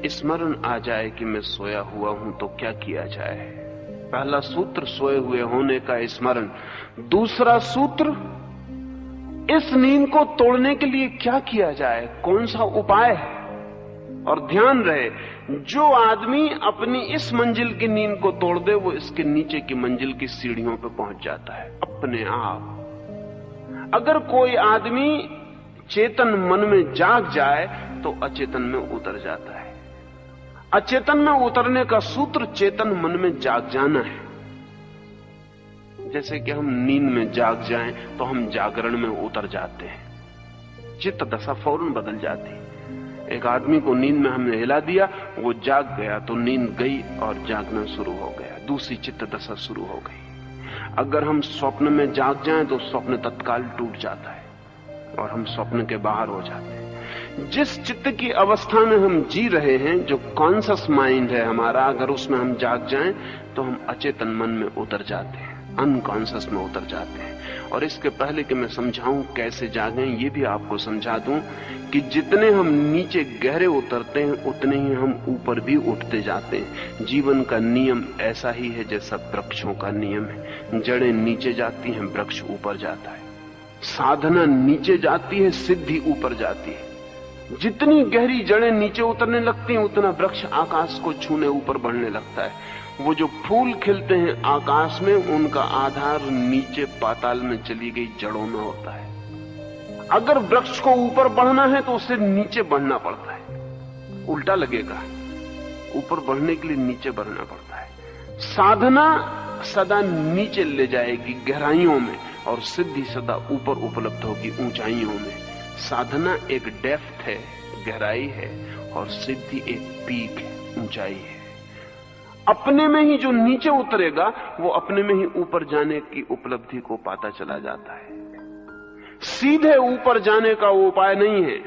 स्मरण आ जाए कि मैं सोया हुआ हूं तो क्या किया जाए। पहला सूत्र सोए हुए होने का स्मरण। दूसरा सूत्र, इस नींद को तोड़ने के लिए क्या किया जाए, कौन सा उपाय है। और ध्यान रहे, जो आदमी अपनी इस मंजिल की नींद को तोड़ दे वो इसके नीचे की मंजिल की सीढ़ियों पर पहुंच जाता है अपने आप। अगर कोई आदमी चेतन मन में जाग जाए तो अचेतन में उतर जाता है। अचेतन में उतरने का सूत्र चेतन मन में जाग जाना है। जैसे कि हम नींद में जाग जाएं तो हम जागरण में उतर जाते हैं, चित्त दशा फौरन बदल जाती है। एक आदमी को नींद में हमने हिला दिया, वो जाग गया तो नींद गई और जागना शुरू हो गया, दूसरी चित्त दशा शुरू हो गई। अगर हम स्वप्न में जाग जाएं तो स्वप्न तत्काल टूट जाता है और हम स्वप्न के बाहर हो जाते हैं। जिस चित्त की अवस्था में हम जी रहे हैं, जो कॉन्शियस माइंड है हमारा, अगर उसमें हम जाग जाएं तो हम अचेतन मन में उतर जाते हैं, अनकॉन्शियस में उतर जाते हैं। और इसके पहले कि मैं समझाऊं कैसे जागें, ये भी आपको समझा दूं कि जितने हम नीचे गहरे उतरते हैं उतने ही हम ऊपर भी उठते जाते हैं। जीवन का नियम ऐसा ही है जैसा वृक्षों का नियम है। जड़ें नीचे जाती हैं, वृक्ष ऊपर जाता है। साधना नीचे जाती है, सिद्धि ऊपर जाती है। जितनी गहरी जड़ें नीचे उतरने लगती हैं उतना वृक्ष आकाश को छूने ऊपर बढ़ने लगता है। वो जो फूल खिलते हैं आकाश में, उनका आधार नीचे पाताल में चली गई जड़ों में होता है। अगर वृक्ष को ऊपर बढ़ना है तो उसे नीचे बढ़ना पड़ता है, उल्टा लगेगा। ऊपर बढ़ने के लिए नीचे बढ़ना पड़ता है। साधना सदा नीचे ले जाएगी गहराइयों में, और सिद्धि सदा ऊपर उपलब्ध होगी ऊंचाइयों में। साधना एक डेप्थ है, गहराई है, और सिद्धि एक पीक है, ऊंचाई है। अपने में ही जो नीचे उतरेगा वो अपने में ही ऊपर जाने की उपलब्धि को पाता चला जाता है। सीधे ऊपर जाने का उपाय नहीं है,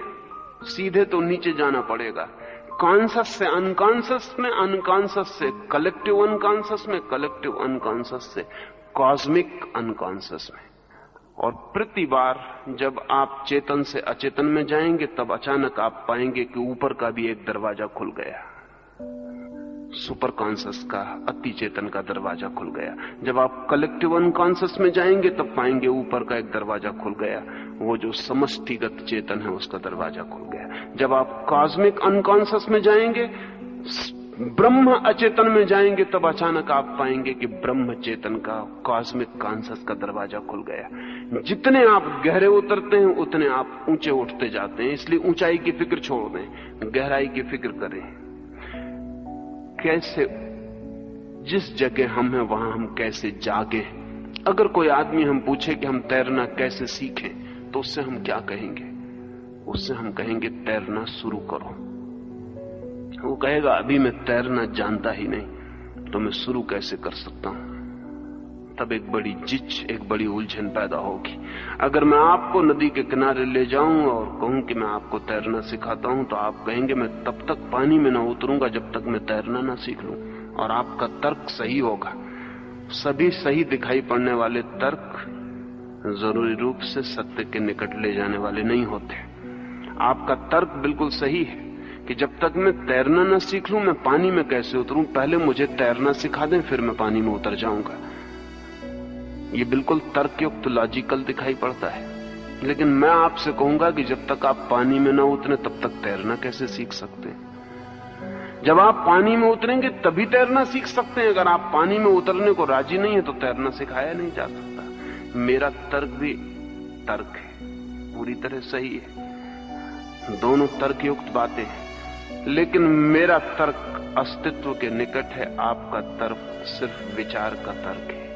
सीधे तो नीचे जाना पड़ेगा। कॉन्शियस से अनकॉन्शियस में, अनकॉन्शियस से कलेक्टिव अनकॉन्शियस में, कलेक्टिव अनकॉन्शियस से कॉस्मिक अनकॉन्शियस में। और प्रति बार जब आप चेतन से अचेतन में जाएंगे तब अचानक आप पाएंगे कि ऊपर का भी एक दरवाजा खुल गया, सुपर कॉन्शियस का, अति चेतन का दरवाजा खुल गया। जब आप कलेक्टिव अनकॉन्शियस में जाएंगे तब पाएंगे ऊपर का एक दरवाजा खुल गया, वो जो समष्टिगत चेतन है उसका दरवाजा खुल गया। जब आप कॉस्मिक अनकॉन्शियस में जाएंगे, ब्रह्म अचेतन में जाएंगे, तब अचानक आप पाएंगे कि ब्रह्म चेतन का, कॉस्मिक कॉन्शियस का दरवाजा खुल गया। जितने आप गहरे उतरते हैं उतने आप ऊंचे उठते जाते हैं। इसलिए ऊंचाई की फिक्र छोड़ दें, गहराई की फिक्र करें। कैसे, जिस जगह हम हैं वहां हम कैसे जागे। अगर कोई आदमी हम पूछे कि हम तैरना कैसे सीखें तो उससे हम क्या कहेंगे? उससे हम कहेंगे तैरना शुरू करो। वो कहेगा अभी मैं तैरना जानता ही नहीं, तो मैं शुरू कैसे कर सकता हूं? तब एक बड़ी जिच, एक बड़ी उलझन पैदा होगी। अगर मैं आपको नदी के किनारे ले जाऊं और कहूं कि मैं आपको तैरना सिखाता हूं, तो आप कहेंगे मैं तब तक पानी में ना उतरूंगा जब तक मैं तैरना ना सीख लूं। और आपका तर्क सही होगा। सभी सही दिखाई पड़ने वाले तर्क जरूरी रूप से सत्य के निकट ले जाने वाले नहीं होते। आपका तर्क बिल्कुल सही है कि जब तक मैं तैरना ना सीख लूं मैं पानी में कैसे उतरूं, पहले मुझे तैरना सिखा दें फिर मैं पानी में उतर जाऊंगा। ये बिल्कुल तर्कयुक्त, लॉजिकल दिखाई पड़ता है। लेकिन मैं आपसे कहूंगा कि जब तक आप पानी में ना उतरे तब तक तैरना कैसे सीख सकते हैं? जब आप पानी में उतरेंगे तभी तैरना सीख सकते हैं। अगर आप पानी में उतरने को राजी नहीं है तो तैरना सिखाया नहीं जा सकता। मेरा तर्क भी तर्क है, पूरी तरह सही है, दोनों तर्कयुक्त बातें हैं। लेकिन मेरा तर्क अस्तित्व के निकट है, आपका तर्क सिर्फ विचार का तर्क है।